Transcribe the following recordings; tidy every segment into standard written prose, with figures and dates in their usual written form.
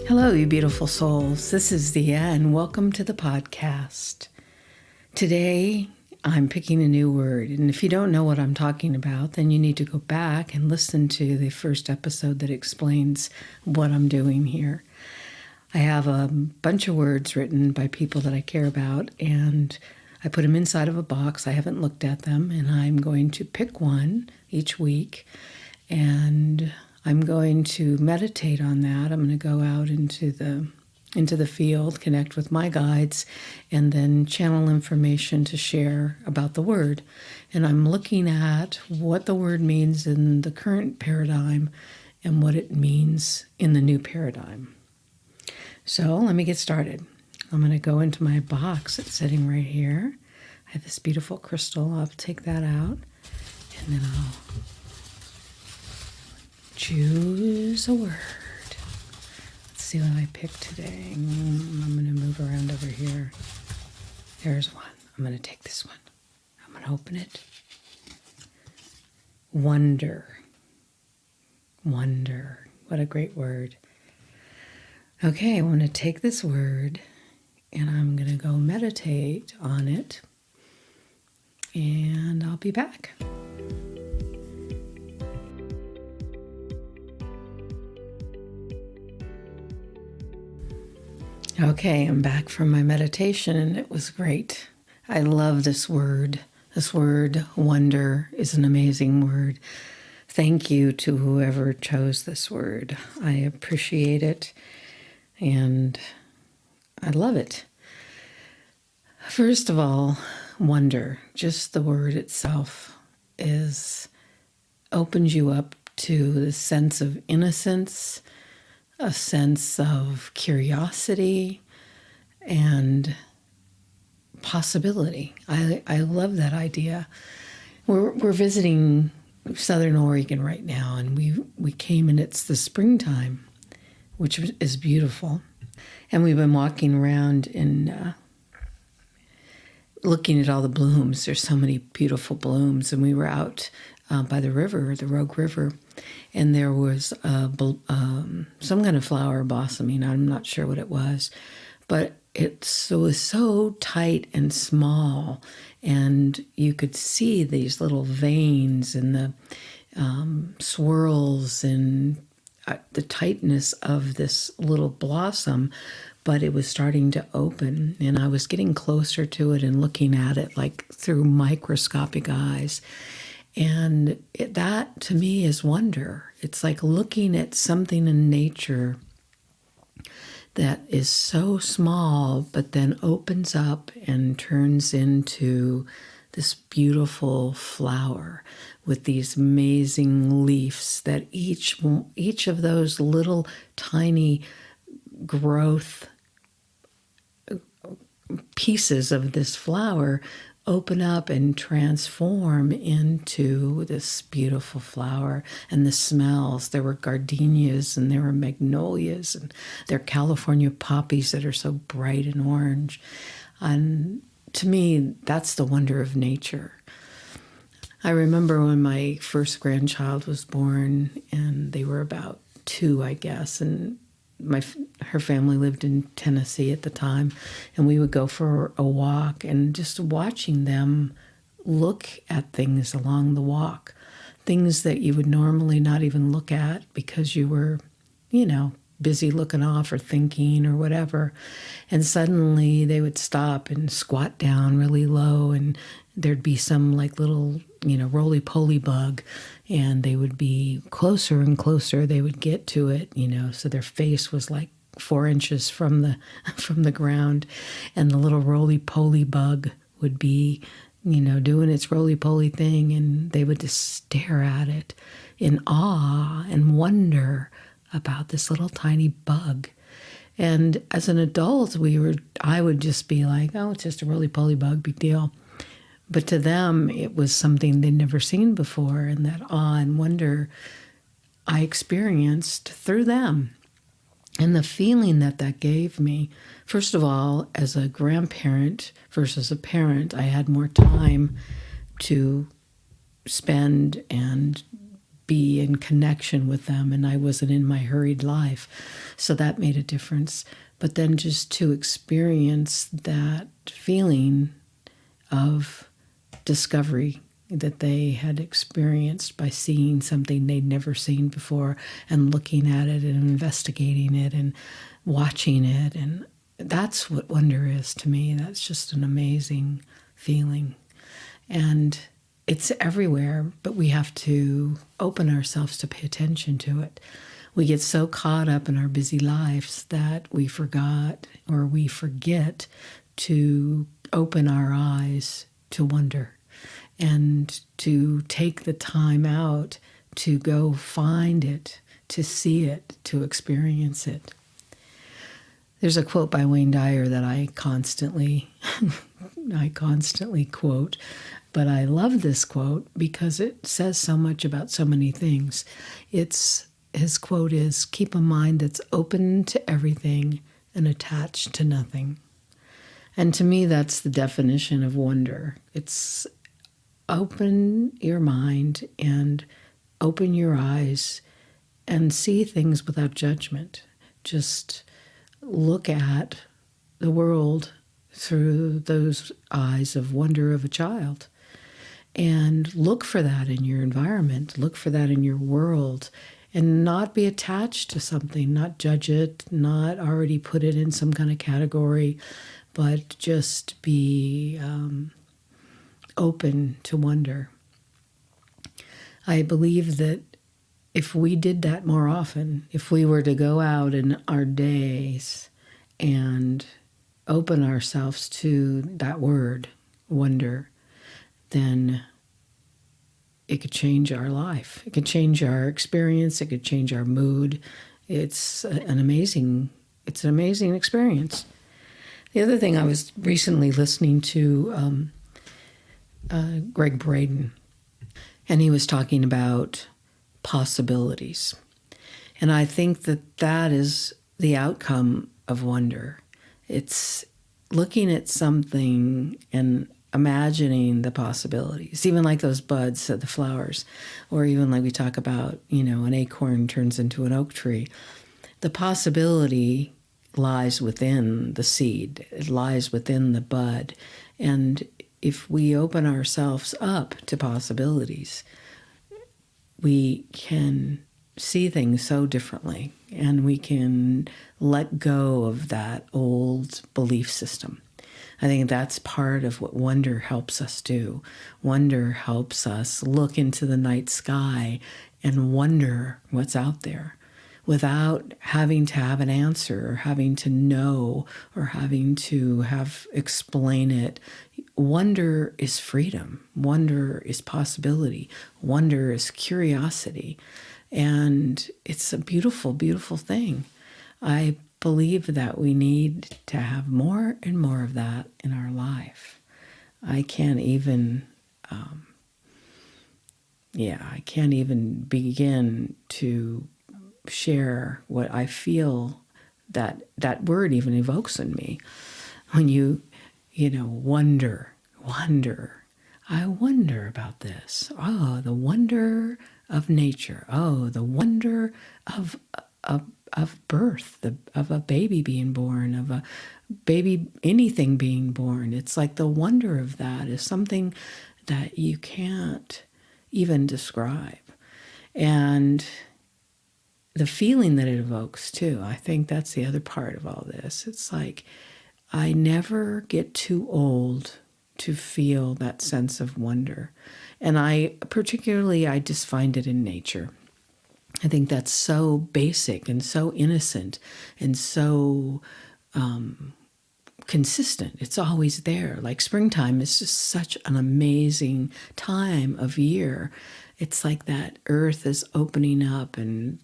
Hello, you beautiful souls. This is Thea, and welcome to the podcast. Today, I'm picking a new word, and if you don't know what I'm talking about, then you need to go back and listen to the first episode that explains what I'm doing here. I have a bunch of words written by people that I care about, and I put them inside of a box. I haven't looked at them, and I'm going to pick one each week, and I'm going to meditate on that. I'm going to go out into the field, connect with my guides, and then channel information to share about the word. And I'm looking at what the word means in the current paradigm and what it means in the new paradigm. So let me get started. I'm going to go into my box that's sitting right here. I have this beautiful crystal. I'll take that out, and then I'll choose a word. Let's see what I pick today. I'm going to move around over here. There's one. I'm going to take this one. I'm going to open it. Wonder. Wonder. What a great word. Okay, I want to take this word and I'm going to go meditate on it. And I'll be back. Okay, I'm back from my meditation and it was great. I love this word. This word, wonder, is an amazing word. Thank you to whoever chose this word. I appreciate it and I love it. First of all, wonder, just the word itself opens you up to the sense of innocence, a sense of curiosity and possibility. I love that idea. We're visiting Southern Oregon right now, and we came and it's the springtime, which is beautiful. And we've been walking around and looking at all the blooms. There's so many beautiful blooms, and we were out by the river, the Rogue River, and there was some kind of flower blossoming. I'm not sure what it was, but it was so tight and small, and you could see these little veins and the swirls and the tightness of this little blossom, but it was starting to open, and I was getting closer to it and looking at it like through microscopic eyes. And that, to me, is wonder. It's like looking at something in nature that is so small, but then opens up and turns into this beautiful flower with these amazing leaves that each of those little tiny growth pieces of this flower open up and transform into this beautiful flower. And the smells, there were gardenias and there were magnolias and there are California poppies that are so bright and orange. And to me, that's the wonder of nature. I remember when my first grandchild was born, and they were about 2, I guess, and her family lived in Tennessee at the time, and we would go for a walk, and just watching them look at things along the walk, things that you would normally not even look at because you were, busy looking off or thinking or whatever. And suddenly they would stop and squat down really low, and there'd be some like little, roly-poly bug, and they would be closer and closer. They would get to it, so their face was like 4 inches from the ground, and the little roly-poly bug would be, doing its roly-poly thing, and they would just stare at it in awe and wonder about this little tiny bug. And as an adult, I would just be like, oh, it's just a roly-poly bug, big deal. But to them, it was something they'd never seen before, and that awe and wonder I experienced through them. And the feeling that gave me, first of all, as a grandparent versus a parent, I had more time to spend and be in connection with them, and I wasn't in my hurried life. So that made a difference. But then just to experience that feeling of discovery that they had experienced by seeing something they'd never seen before and looking at it and investigating it and watching it. And that's what wonder is to me. That's just an amazing feeling. And it's everywhere, but we have to open ourselves to pay attention to it. We get so caught up in our busy lives that we forget to open our eyes to wonder and to take the time out to go find it, to see it, to experience it. There's a quote by Wayne Dyer that I constantly quote, but I love this quote because it says so much about so many things. His quote is, "Keep a mind that's open to everything and attached to nothing." And to me, that's the definition of wonder. It's open your mind and open your eyes and see things without judgment. Just look at the world through those eyes of wonder of a child. And look for that in your environment. Look for that in your world. And not be attached to something, not judge it, not already put it in some kind of category, but just be open to wonder. I believe that if we did that more often, if we were to go out in our days and open ourselves to that word, wonder, then it could change our life. It could change our experience. It could change our mood. It's an amazing experience. The other thing, I was recently listening to Greg Braden, and he was talking about possibilities. And I think that is the outcome of wonder. It's looking at something and imagining the possibilities, even like those buds of the flowers, or even like we talk about, an acorn turns into an oak tree. The possibility lies within the seed. It lies within the bud. And if we open ourselves up to possibilities, we can see things so differently, and we can let go of that old belief system. I think that's part of what wonder helps us do. Wonder helps us look into the night sky and wonder what's out there without having to have an answer or having to know or having to explain it. Wonder is freedom. Wonder is possibility. Wonder is curiosity. And it's a beautiful, beautiful thing. I believe that we need to have more and more of that in our life. I can't even begin to share what I feel that word even evokes in me. When wonder. I wonder about this. Oh, the wonder of nature. Oh, the wonder of birth, of a baby being born, of a baby, anything being born. It's like the wonder of that is something that you can't even describe. And the feeling that it evokes too, I think that's the other part of all this. It's like I never get too old to feel that sense of wonder. And I just find it in nature. I think that's so basic and so innocent and so consistent. It's always there. Like springtime is just such an amazing time of year. It's like that earth is opening up and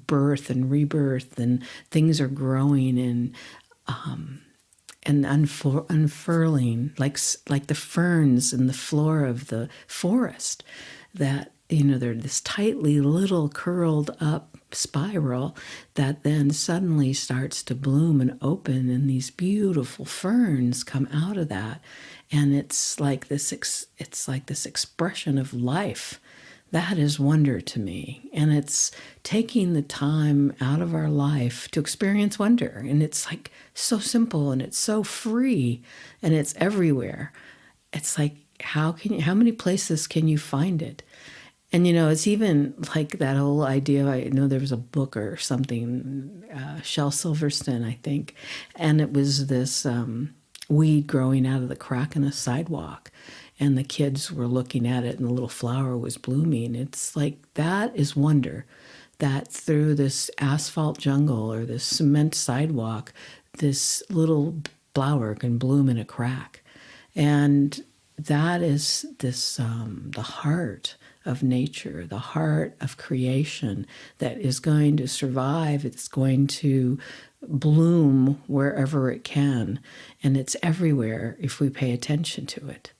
birth and rebirth and things are growing and unfurling like the ferns in the floor of the forest that, they're this tightly little curled up spiral that then suddenly starts to bloom and open, and these beautiful ferns come out of that. And it's like this expression of life That is wonder to me. And it's taking the time out of our life to experience wonder. And it's like so simple and it's so free and it's everywhere. It's like, how many places can you find it? And, it's even like that whole idea. I know there was a book or something, Shel Silverstein, I think, and it was this weed growing out of the crack in a sidewalk. And the kids were looking at it and the little flower was blooming. It's like, that is wonder, that through this asphalt jungle or this cement sidewalk, this little flower can bloom in a crack. And that is this, the heart of nature, the heart of creation that is going to survive. It's going to bloom wherever it can. And it's everywhere if we pay attention to it.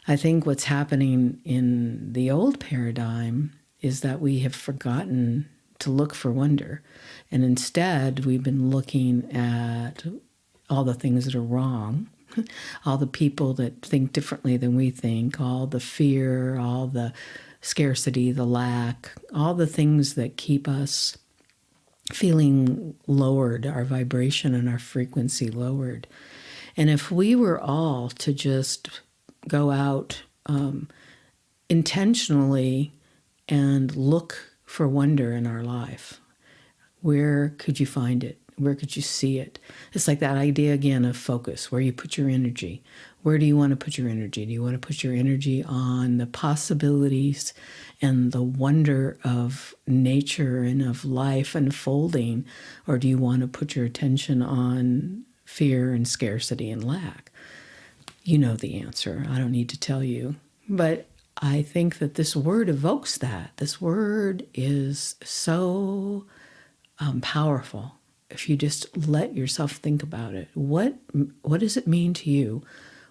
I think what's happening in the old paradigm is that we have forgotten to look for wonder. And instead, we've been looking at all the things that are wrong, all the people that think differently than we think, all the fear, all the scarcity, the lack, all the things that keep us feeling lowered, our vibration and our frequency lowered. And if we were all to just go out intentionally and look for wonder in our life, where could you find it? Where could you see it? It's like that idea again of focus, where you put your energy. Where do you want to put your energy? Do you want to put your energy on the possibilities and the wonder of nature and of life unfolding? Or do you want to put your attention on fear and scarcity and lack? You know the answer. I don't need to tell you. But I think that this word evokes that. This word is so powerful. If you just let yourself think about it, what does it mean to you?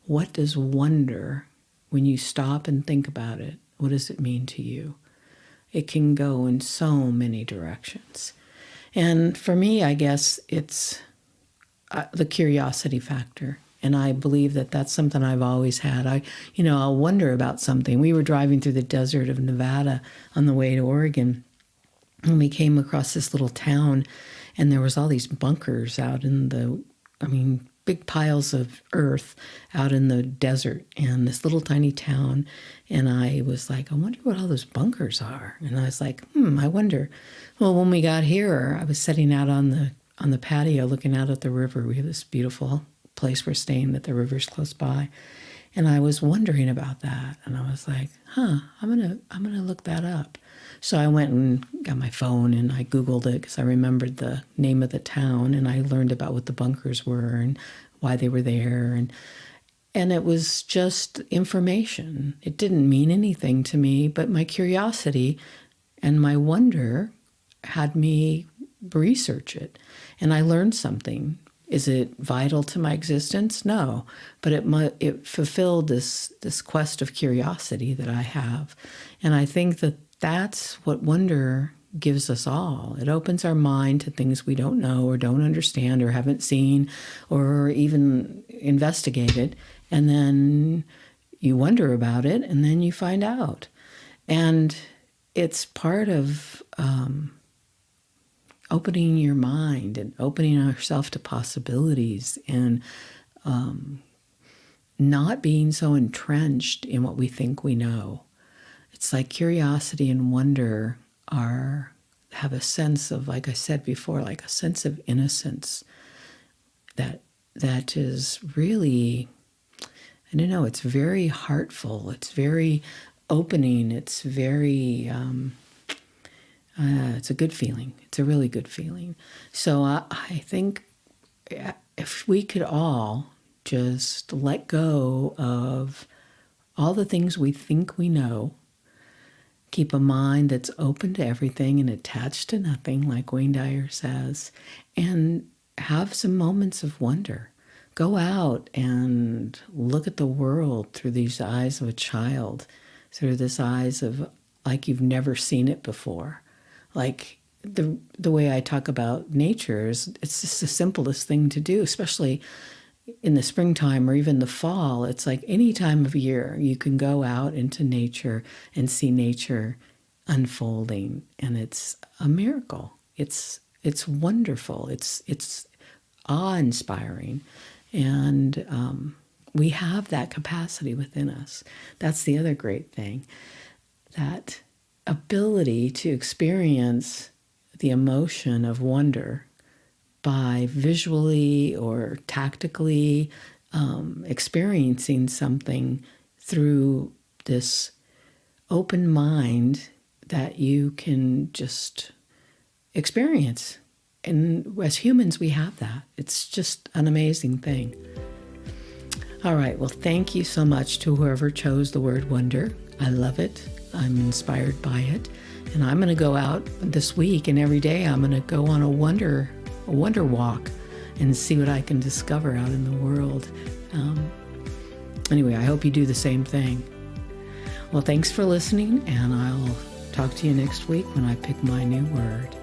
What does wonder, when you stop and think about it, what does it mean to you? It can go in so many directions. And for me, I guess it's the curiosity factor. And I believe that that's something I've always had. I'll wonder about something. We were driving through the desert of Nevada on the way to Oregon, and we came across this little town, and there was all these bunkers out in big piles of earth out in the desert, and this little tiny town. And I was like, I wonder what all those bunkers are. And I was like, I wonder. Well, when we got here, I was sitting out on the patio looking out at the river. We have this beautiful place we're staying that the river's close by. And I was wondering about that. And I was like, I'm gonna look that up. So I went and got my phone and I Googled it because I remembered the name of the town, and I learned about what the bunkers were and why they were there. And it was just information. It didn't mean anything to me, but my curiosity and my wonder had me research it. And I learned something. Is it vital to my existence? No, but it fulfilled this quest of curiosity that I have. And I think that that's what wonder gives us all. It opens our mind to things we don't know or don't understand or haven't seen or even investigated. And then you wonder about it, and then you find out. And it's part of opening your mind and opening ourselves to possibilities and not being so entrenched in what we think we know. It's like curiosity and wonder have a sense of, like I said before, like a sense of innocence that is really, I don't know, it's very heartful. It's very opening. It's very, it's a good feeling. It's a really good feeling. So I think if we could all just let go of all the things we think we know, keep a mind that's open to everything and attached to nothing, like Wayne Dyer says, and have some moments of wonder. Go out and look at the world through these eyes of a child, through this eyes of like you've never seen it before. Like the way I talk about nature is, it's just the simplest thing to do, especially in the springtime or even the fall, it's like any time of year you can go out into nature and see nature unfolding, and it's a miracle. It's wonderful. It's awe-inspiring, and we have that capacity within us. That's the other great thing, that ability to experience the emotion of wonder by visually or tactically experiencing something through this open mind that you can just experience. And as humans, we have that. It's just an amazing thing. All right, well, thank you so much to whoever chose the word wonder. I love it. I'm inspired by it. And I'm going to go out this week, and every day I'm going to go on a wonder walk and see what I can discover out in the world. Anyway, I hope you do the same thing. Well, thanks for listening, and I'll talk to you next week when I pick my new word.